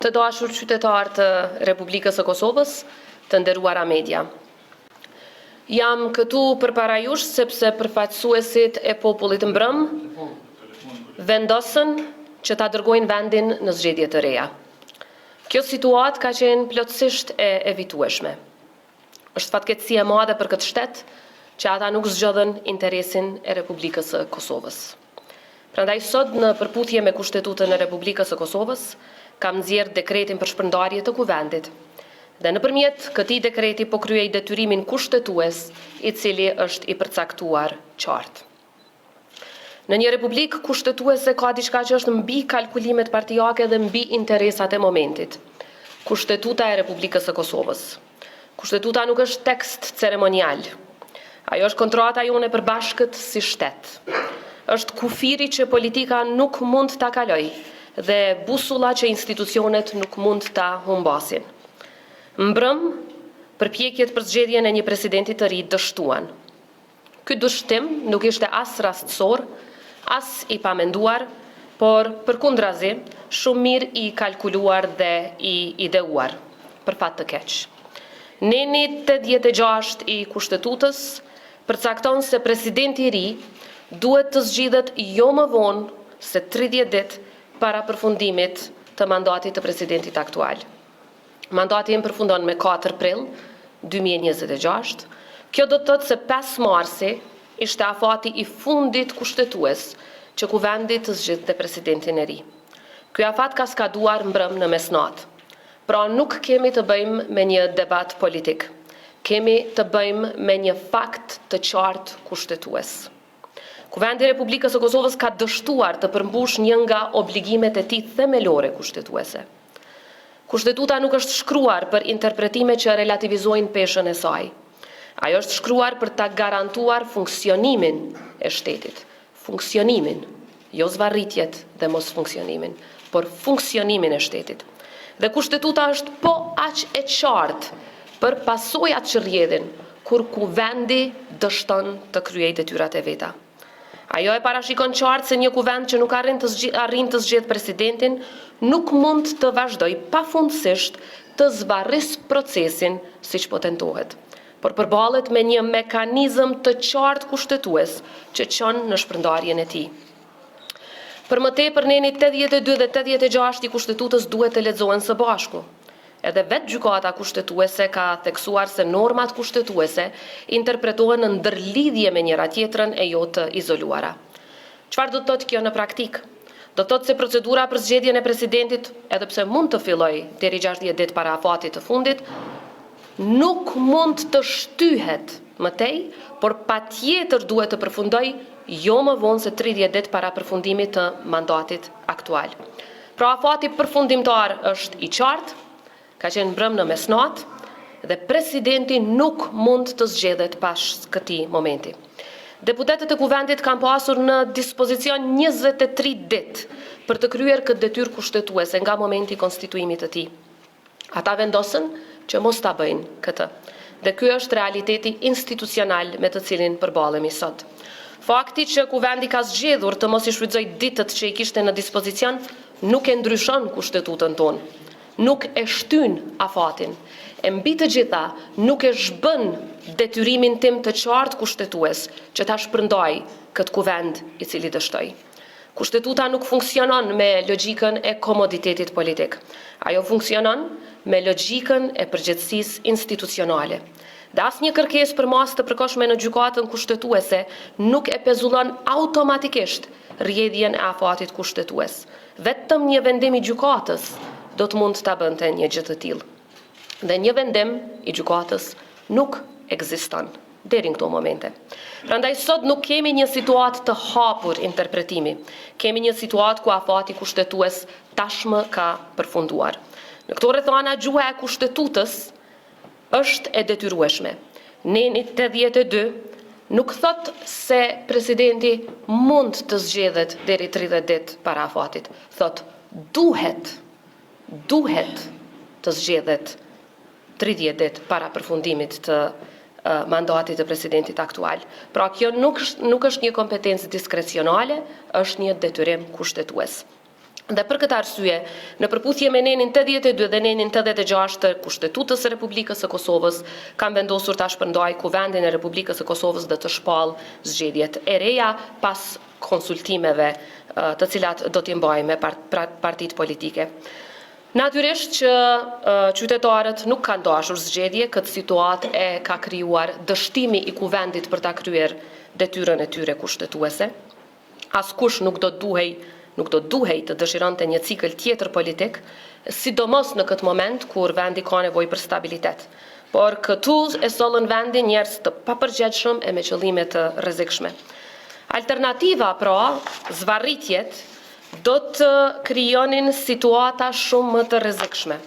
Të dashur qytetarë të Republikës së Kosovës, të nderuara media. Jam këtu përpara jush sepse përfaqësuesit e popullit mbrëm vendosën që ta dërgojnë vendin në zgjedhje të reja. Kjo situatë ka qenë plotësisht e evitueshme. Është fatkeqësi e madhe për këtë shtet që ata nuk zgjodhen interesin e Republikës së Kosovës. Prandaj sot në përputhje me Kushtetutën e Republikës së Kosovës, kam nxjerrë dekretin për shpërndarje të kuvendit dhe nëpërmjet këtij dekreti po kryej detyrimin kushtetues i cili është i përcaktuar qartë. Në një republikë kushtetuese ka diçka që është mbi kalkulimet partijake dhe mbi interesat e momentit. Kushtetuta e Republikës së Kosovës. Kushtetuta nuk është tekst ceremonial. Ajo është kontrata jone e përbashkët si shtet. Është kufiri që politika nuk mund ta kalojë dhe busulla që institucionet nuk mund ta humbasin. Mbrëm, përpjekjet për zgjedhjen e një presidenti të ri dështuan. Ky dështim nuk ishte as rastësor, as i pamenduar, por përkundrazi, shumë mirë i kalkuluar dhe i ideuar, për fat të keq. Neni 86 i Kushtetutës përcakton se presidenti i ri duhet të zgjidhet jo më vonë se 30 ditë para përfundimit të mandatit të presidentit aktual. Mandati im përfundon me 4 prill 2026. Kjo do të thotë se 5 marsi ishte afati i fundit kushtetues që kuvendi të zgjidhte presidentin e ri. Ky afat ka skaduar mbrëm në mesnatë. Pra nuk kemi të bëjmë me një debat politik. Kemi të bëjmë me një fakt të qartë kushtetues. Kuvendi i Republikës së Kosovës ka dështuar të përmbush një nga obligimet e tij themelore kushtetuese. Kushtetuta nuk është shkruar për interpretime që relativizojnë peshën e saj. Ajo është shkruar për ta garantuar funksionimin e shtetit. Funksionimin, jo zvarritjet dhe mos funksionimin, por funksionimin e shtetit. Dhe kushtetuta është po aq e qartë për pasojat që rrjedhin kur kuvendi dështon të kryejë detyrat e veta. Ajo e parashikon qartë se një kuvend që nuk arrin të zgjedh presidentin nuk mund të vazhdoj pafundësisht të zvarris procesin siç po tentohet, por përballet me një mekanizëm të qartë kushtetues që çon në shpërndarjen e tij. Për më tepër neni 82 dhe 86 i Kushtetutës duhet të lexohen së bashku. Edhe vetë gjykata kushtetuese ka theksuar se normat kushtetuese interpretohen në ndërlidhje me njëra tjetrën e jo të izoluara. Çfarë do të thotë kjo në praktik? Do të thotë se procedura për zgjedhjen e presidentit, edhe pse mund të fillojë deri 60 ditë para afatit të fundit, nuk mund të shtyhet më tej, por patjetër duhet të përfundojë jo më vonë se 30 ditë para përfundimit të mandatit aktual. Pra afati përfundimtar është i qartë, ka qenë mbrëm në mesnatë dhe presidenti nuk mund të zgjedhet pas këtij momenti. Deputetët e kuvendit kanë pasur në dispozicion 23 ditë për të kryer këtë detyrë kushtetuese nga momenti i konstituimit të tij. Ata vendosën që mos ta bëjnë këtë. Dhe ky është realiteti institucional me të cilin përballemi sot. Fakti që kuvendi ka zgjedhur të mos i shfrytëzojë ditët që i kishte në dispozicion nuk e ndryshon kushtetutën tonë. Nuk e shtyn afatin, e mbi të gjitha nuk e zhbën detyrimin tim të qartë kushtetues që ta shpërndaj këtë kuvend i cili dështoj. Kushtetuta nuk funksionon me logjikën e komoditetit politik. Ajo funksionon me logjikën e përgjegjësisë institucionale. Dhe asnjë kërkesë për masë të përkohshme në gjykatën kushtetuese nuk e pezullon automatikisht rrjedhjen e afatit kushtetues. Vetëm një vendim i gjykatës do të mund ta bënte një gjë të tillë. Dhe një vendim i gjykatës nuk ekziston deri në këto momente. Prandaj sot nuk kemi një situatë të hapur interpretimi. Kemi një situatë ku afati kushtetues tashmë ka përfunduar. Në këto rrethana gjuha e kushtetutës është e detyrueshme. Neni 82 nuk thot se presidenti mund të zgjedhet deri 30 ditë para afatit. Thot duhet të zgjedhet 30 ditë para përfundimit të mandatit të presidentit aktual. Pra kjo nuk është një kompetencë diskrecionale, është një detyrim kushtetues. Dhe për këtë arsye, në përputhje me nenin 82 dhe nenin 86 të Kushtetutës së Republikës së Kosovës, kam vendosur ta shpërndaj Kuvendin e Republikës së Kosovës dhe të shpall zgjedhjet e reja pas konsultimeve të cilat do t'i mbajmë me partitë politike. Natyrisht që qytetarët nuk kanë dashur zgjedhje, këtë situatë e ka krijuar dështimi i Kuvendit për ta kryer detyrën e tyre kushtetuese. Askush nuk do duhej të dëshironte një cikël tjetër politik, sidomos në këtë moment kur vendi ka nevojë për stabilitet. Por këtu e sollën vendin njerëz të papërgjegjshëm e me qëllime të rrezikshme. Alternativa, pra, zvarritjet, do të krijonin situata shumë më të rrezikshme.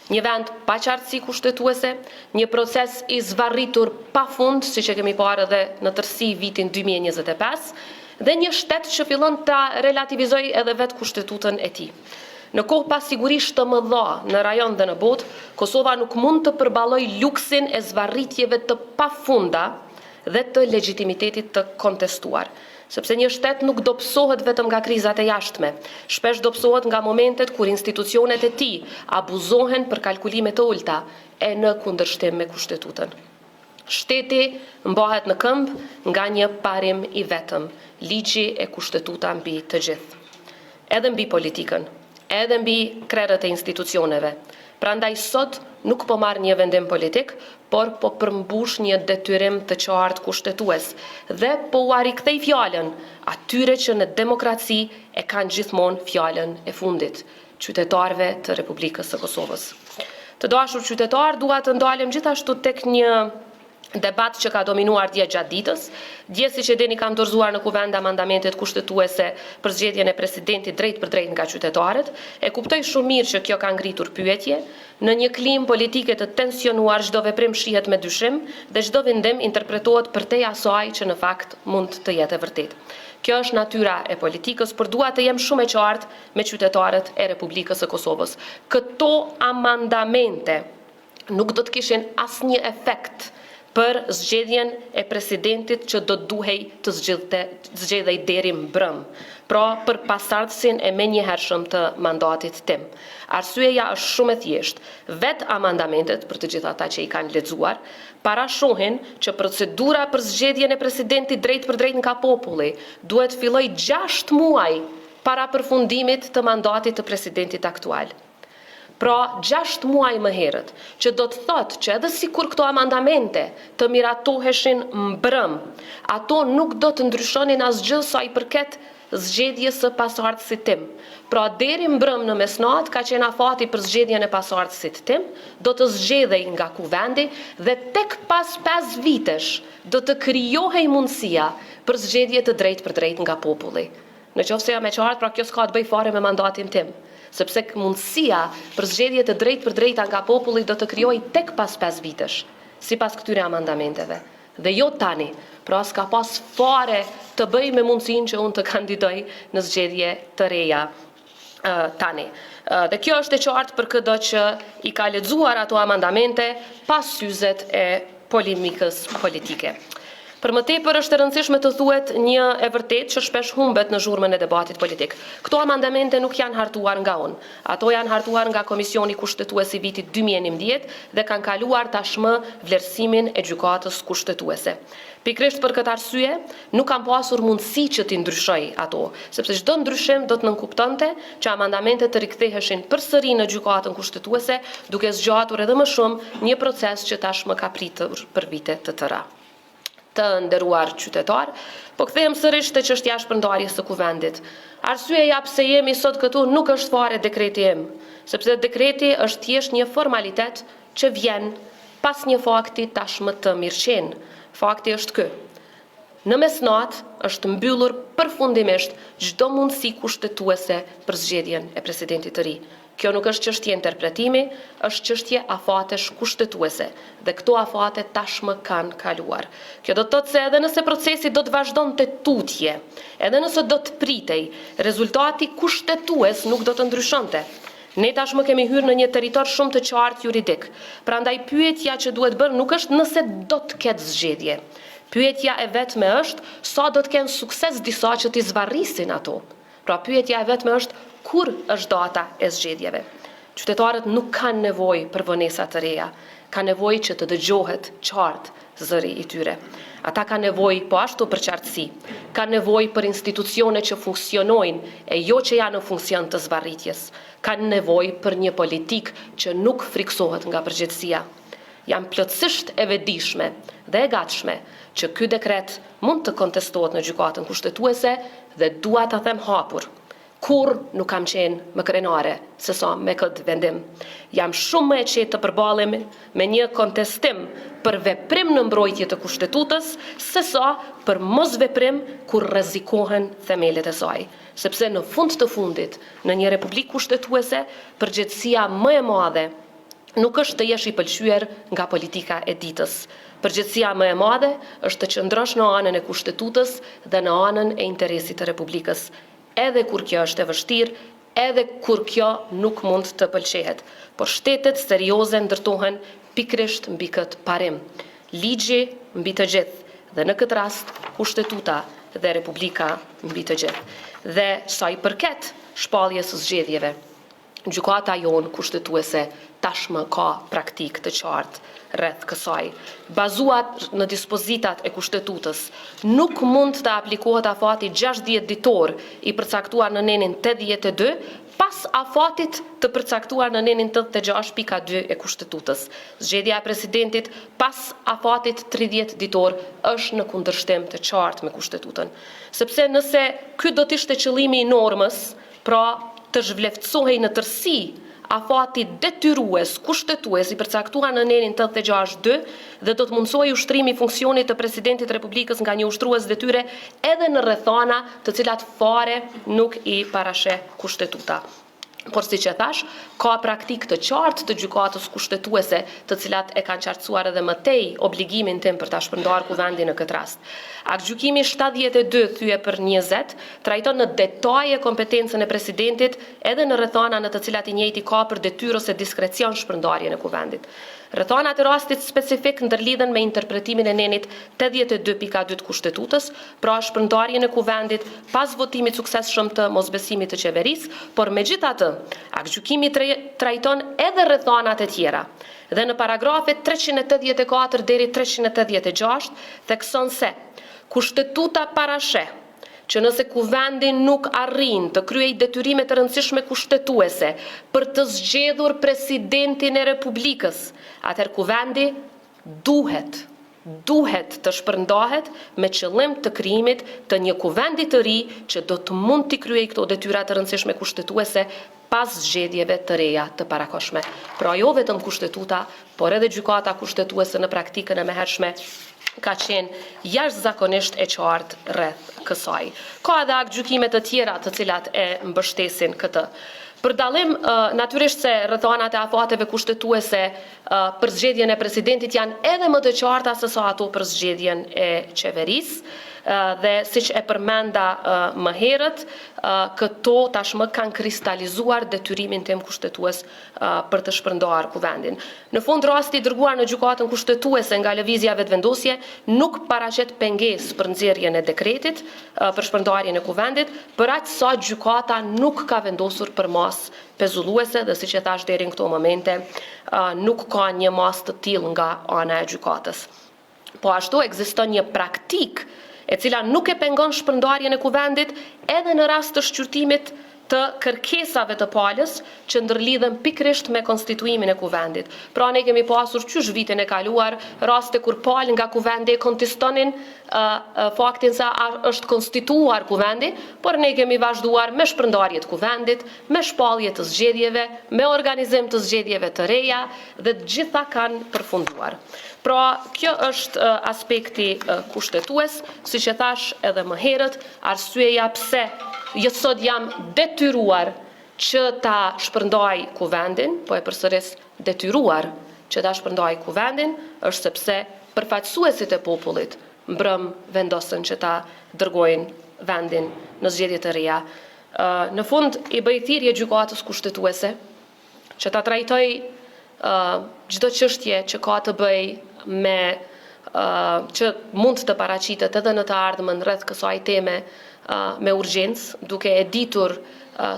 Një vend pa qartësi kushtetuese, një proces i zvarritur pafund, siç e kemi parë edhe në tërësi vitin 2025, dhe një shtet që fillon ta relativizoj edhe vetë kushtetutën e tij. Në kohë pasigurisht të mëdha në rajon dhe në botë, Kosova nuk mund të përballojë luksin e zvarritjeve të pafunda dhe të legitimitetit të kontestuar. Sepse një shtet nuk dobësohet vetëm nga krizat e jashtme, shpesh dobësohet nga momentet kur institucionet e tij abuzohen për kalkulime të ulta e në kundërshtim me kushtetutën. Shteti mbahet në këmbë nga një parim i vetëm, ligji e kushtetuta mbi të gjithë. Edhe mbi politikën, edhe mbi krerët e institucioneve. Prandaj sot nuk po marr një vendim politik, por po përmbush një detyrim të qartë kushtetues dhe po u rikthej fjalën atyre që në demokraci e kanë gjithmonë fjalën e fundit, qytetarëve të Republikës së Kosovës. Të dashur qytetar, dua të ndalem gjithashtu tek një debat që ka dominuar dje gjatë ditës. Dje, siç e dini, kam dorëzuar në Kuvend amandamentet kushtetuese për zgjedhjen e presidentit drejt për drejt nga qytetarët. E kuptoj shumë mirë që kjo ka ngritur pyetje. Në një klim politike të tensionuar, çdo veprim shihet me dyshim dhe çdo vendim interpretohet përtej asaj që në fakt mund të jetë e vërtetë. Kjo është natyra e politikës, por dua të jem shumë e qartë me qytetarët e Republikës së Kosovës. Këto amandamente nuk do të kishin asnjë efekt për zgjedhjen e presidentit që do duhej të zgjedhej deri mbrëm, pra për pasardhësin e menjëhershëm të mandatit tim. Arsyeja është shumë e thjeshtë. Vetë amandamentet, për të gjithë ata që i kanë lexuar, parashohin që procedura për zgjedhjen e presidentit drejt për drejt nga populli duhet filloj 6 muaj para përfundimit të mandatit të presidentit aktual. Pra 6 muaj më herët, që do të thotë që edhe sikur këto amandamente të miratoheshin mbrëm, ato nuk do të ndryshonin asgjë sa i përket zgjedhjes së pasardhësit tim. Pra deri mbrëm në mesnatë ka qenë afati për zgjedhjen e pasardhësit tim, do të zgjedhej nga Kuvendi dhe tek pas 5 vitesh do të krijohej mundësia për zgjedhje të drejtë për drejtë nga populli. Në qoftë se jam e qartë, pra kjo s'ka të bëj fare me mandatin tim, sepse mundësia për zgjedhje të drejtë për drejta nga populli do të krijojë tek pas 5 vitesh, sipas këtyre amendamenteve. Dhe jo tani, pra s'ka pas fare të bëj me mundësinë që unë të kandidoj në zgjedhje të reja tani. Dhe kjo është e qartë për këdo që i ka lexuar ato amendamente pas syzet e polemikës politike. Për më tepër është e rëndësishme të thuhet një e vërtetë që shpesh humbet në zhurmën e debatit politik. Këto amendamente nuk janë hartuar nga unë. Ato janë hartuar nga Komisioni Kushtetues i vitit 2011 dhe kanë kaluar tashmë vlerësimin e gjykatës kushtetuese. Pikërisht për këtë arsye, nuk kam pasur mundësi që t'i ndryshoj ato, sepse çdo ndryshim do të nënkuptonte që amendamentet të riktheheshin përsëri në gjykatën kushtetuese, duke zgjatur edhe më shumë një proces që tashmë ka pritur për vite të tëra. Të nderuar qytetar, po kthehem sërish te çështja e shpërndarjes së Kuvendit. Arsyeja pse jemi sot këtu nuk është fare dekreti im, sepse dekreti është thjesht një formalitet që vjen pas një fakti tashmë të mirëqen. Fakti është ky. Në mesnatë është mbyllur përfundimisht çdo mundësi kushtetuese për zgjedhjen e presidentit të ri. Kjo nuk është çështje interpretimi, është çështje afatesh kushtetuese dhe këto afate tashmë kanë kaluar. Kjo do të thotë se edhe nëse procesi do të vazhdonte tutje, edhe nëse do të pritej, rezultati kushtetues nuk do të ndryshonte. Ne tashmë kemi hyrë në një territor shumë të qartë juridik. Prandaj pyetja që duhet bërë nuk është nëse do të ketë zgjedhje. Pyetja e vetme është sa do të kenë sukses disa që t'i zvarrisin ato. Pra pyetja e vetme është kur është data e zgjedhjeve. Qytetarët nuk kanë nevojë për vonesa të reja, kanë nevojë që të dëgjohet qartë zëri i tyre. Ata kanë nevojë po ashtu për qartësi, kanë nevojë për institucione që funksionojnë e jo që janë në funksion të zvarritjes, kanë nevojë për një politikë që nuk friksohet nga përgjegjësia. Jam plotësisht e vetëdijshme dhe e gatshme që ky dekret mund të kontestohet në gjykatën kushtetuese dhe dua ta them hapur. Kur nuk kam qenë më krenare se sa me këtë vendim. Jam shumë më e qetë të përballim me një kontestim për veprim në mbrojtje të kushtetutës, se sa për mos veprim kur rrezikohen themelet e saj. Sepse në fund të fundit, në një republikë kushtetuese, përgjegjësia më e madhe nuk është të jesh i pëlqyer nga politika e ditës. Përgjegjësia më e madhe është të qëndrosh në anën e kushtetutës dhe në anën e interesit të Republikës. Edhe kur kjo është e vështirë, edhe kur kjo nuk mund të pëlqehet. Por shtetet serioze ndërtohen pikërisht mbi këtë parim. Ligji mbi të gjithë, dhe në këtë rast kushtetuta dhe Republika mbi të gjithë. Dhe sa i përket shpalljes së zgjedhjeve, gjykata jonë kushtetuese tashmë ka praktikë të qartë rreth kësaj. Bazuar në dispozitat e kushtetutës, nuk mund të aplikohet afati 60 ditor i përcaktuar në nenin 82 pas afatit të përcaktuar në nenin 86.2 e kushtetutës. Zgjedhja e presidentit pas afatit 30 ditor është në kundërshtim të qartë me kushtetutën. Sepse nëse ky do të ishte qëllimi i normës, pra të zhvleftësohej në tërësi afati detyrues, kushtetues i përcaktuar në nenin 86.2 dhe do të mundësoj ushtrimi funksionit të presidentit Republikës nga një ushtrues detyre edhe në rrethana të cilat fare nuk i parasheh kushtetuta. Por si që thash, ka praktikë të qartë të gjykatës kushtetuese, të cilat e kanë qartësuar edhe më tej obligimin tim për ta shpërndarë kuvendin në këtë rast. Aktgjykimi 72/20 trajton në detaje kompetencën e presidentit edhe në rrethana në të cilat i njëjti ka për detyrë ose diskrecion shpërndarjen e kuvendit. Rrethanat e rastit specifik ndërlidhen me interpretimin e nenit 82.2 të kushtetutës, pra shpërndarjen e kuvendit pas votimit suksesshëm të mosbesimit të qeverisë, por megjithatë, aktgjykimi trajton edhe rrethanat e tjera. Dhe në paragrafet 384 deri 386 thekson se kushtetuta parasheh që nëse kuvendi nuk arrin të kryej detyrimet të rëndësishme kushtetuese për të zgjedhur presidentin e Republikës, atëherë kuvendi duhet të shpërndahet me qëllim të krijimit të një kuvendi të ri që do të mund t'i kryej këto detyra të rëndësishme kushtetuese pas zgjedhjeve të reja të parakoshme. Pra jo vetëm kushtetuta, por edhe gjykata kushtetuese në praktikën e mëhershme ka qenë jashtëzakonisht e qartë rreth kësaj. Ka edhe aktgjykime të tjera të cilat e mbështesin këtë. Për dallim, natyrisht se rrethanat e afateve kushtetuese për zgjedhjen e presidentit janë edhe më të qarta se sa ato për zgjedhjen e qeverisë. Dhe siç e përmenda më herët, këto tashmë kanë kristalizuar detyrimin tim kushtetues për të shpërndarë kuvendin. Në fund, rasti i dërguar në gjykatën kushtetuese nga lëvizja vetëvendosje nuk paraqet pengesë për nxjerrjen e dekretit për shpërndarjen e kuvendit, për aq sa gjykata nuk ka vendosur për masë pezulluese dhe siç e thash deri në këto momente nuk ka një masë të tillë nga ana e gjykatës. Po ashtu ekziston një praktikë e cila nuk e pengon shpërndarjen e kuvendit edhe në rast të shqyrtimit të kërkesave të palës që ndërlidhen pikërisht me konstituimin e kuvendit. Pra ne kemi pasur qysh vitin e kaluar raste kur palë nga kuvendi kontestonin faktin se është konstituar kuvendi, por ne kemi vazhduar me shpërndarje të kuvendit, me shpallje të zgjedhjeve, me organizim të zgjedhjeve të reja dhe të gjitha kanë përfunduar. Pra, kjo është aspekti kushtetues, siç e thash edhe më herët, arsyeja pse sot jam detyruar që ta shpërndaj kuvendin, po e përsëris detyruar që ta shpërndaj kuvendin, është sepse përfaqësuesit e popullit mbrëm vendosën që ta dërgojnë vendin në zgjedhje të reja. Në fund, i bëj thirrje gjykatës kushtetuese që ta trajtoj çdo çështje që ka të bëj me që mund të paraqitet edhe në të ardhmen rreth kësaj teme me urgjencë, duke e ditur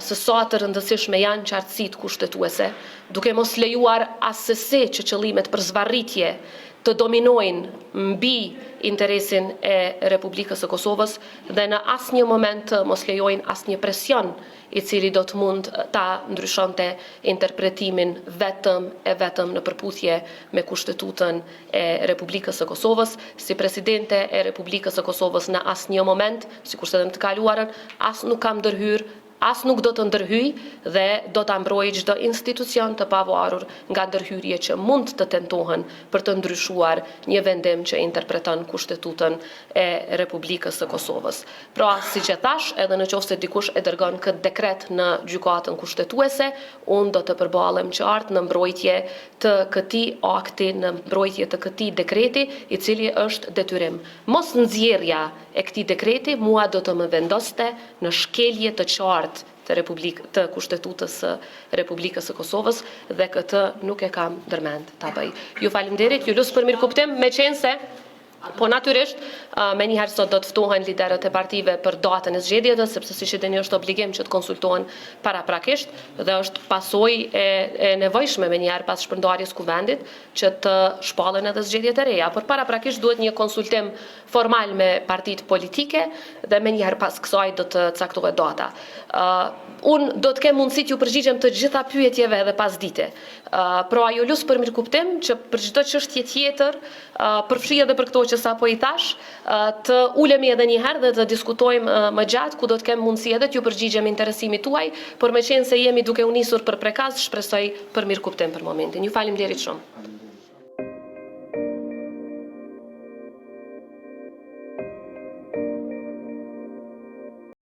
se sa të rëndësishme janë qartësitë kushtetuese, duke mos lejuar asesi që qëllimet për zvarritje të dominojnë mbi interesin e Republikës së Kosovës dhe në asnjë moment të mos lejojnë asnjë presion i cili do të mund ta ndryshonte interpretimin vetëm në përputhje me Kushtetutën e Republikës së Kosovës. Si presidente e Republikës së Kosovës në asnjë moment, sikurse edhe në të kaluarën, as nuk kam ndërhyrë, as nuk do të ndërhyj dhe do të mbroj çdo institucion të pavarur nga ndërhyrje që mund të tentohen për të ndryshuar një vendim që interpreton Kushtetutën e Republikës së Kosovës. Pra, siç e thash, edhe në qoftë se dikush e dërgon këtë dekret në gjykatën kushtetuese, unë do të përballem qartë në mbrojtje të këtij akti, në mbrojtje të këtij dekreti, i cili është detyrim. Mos nxjerrja e këtij dekreti mua do të më vendoste në shkelje të qartë të Kushtetutës së Republikës së Kosovës dhe këtë nuk e kam ndërmend ta bëj. Ju faleminderit, ju lut për mirëkuptim, meqense po natyrisht, me njëherë sot do të ftohen liderët e partive për datën e zgjedhjeve, sepse siç e dini është obligim që të konsultohen paraprakisht dhe është pasojë e nevojshme me njëherë pas shpërndarjes kuvendit që të shpallen edhe zgjedhjet e reja, por paraprakisht duhet një konsultim formal me partitë politike dhe me njëherë pas kësaj do të caktohet data. Unë do të kem mundësi t'ju përgjigjem të gjitha pyetjeve edhe pas dite. Pra ju lut për mirëkuptim që për çdo çështje tjetër, përfshi edhe për këto që sapo i thash, të ulemi edhe një herë dhe të diskutojmë më gjatë, ku do të kem mundësi edhe t'ju përgjigjem interesimit tuaj, por meqense jemi duke u nisur për prekaz, shpresoj për mirëkuptim për momentin. Ju faleminderit shumë.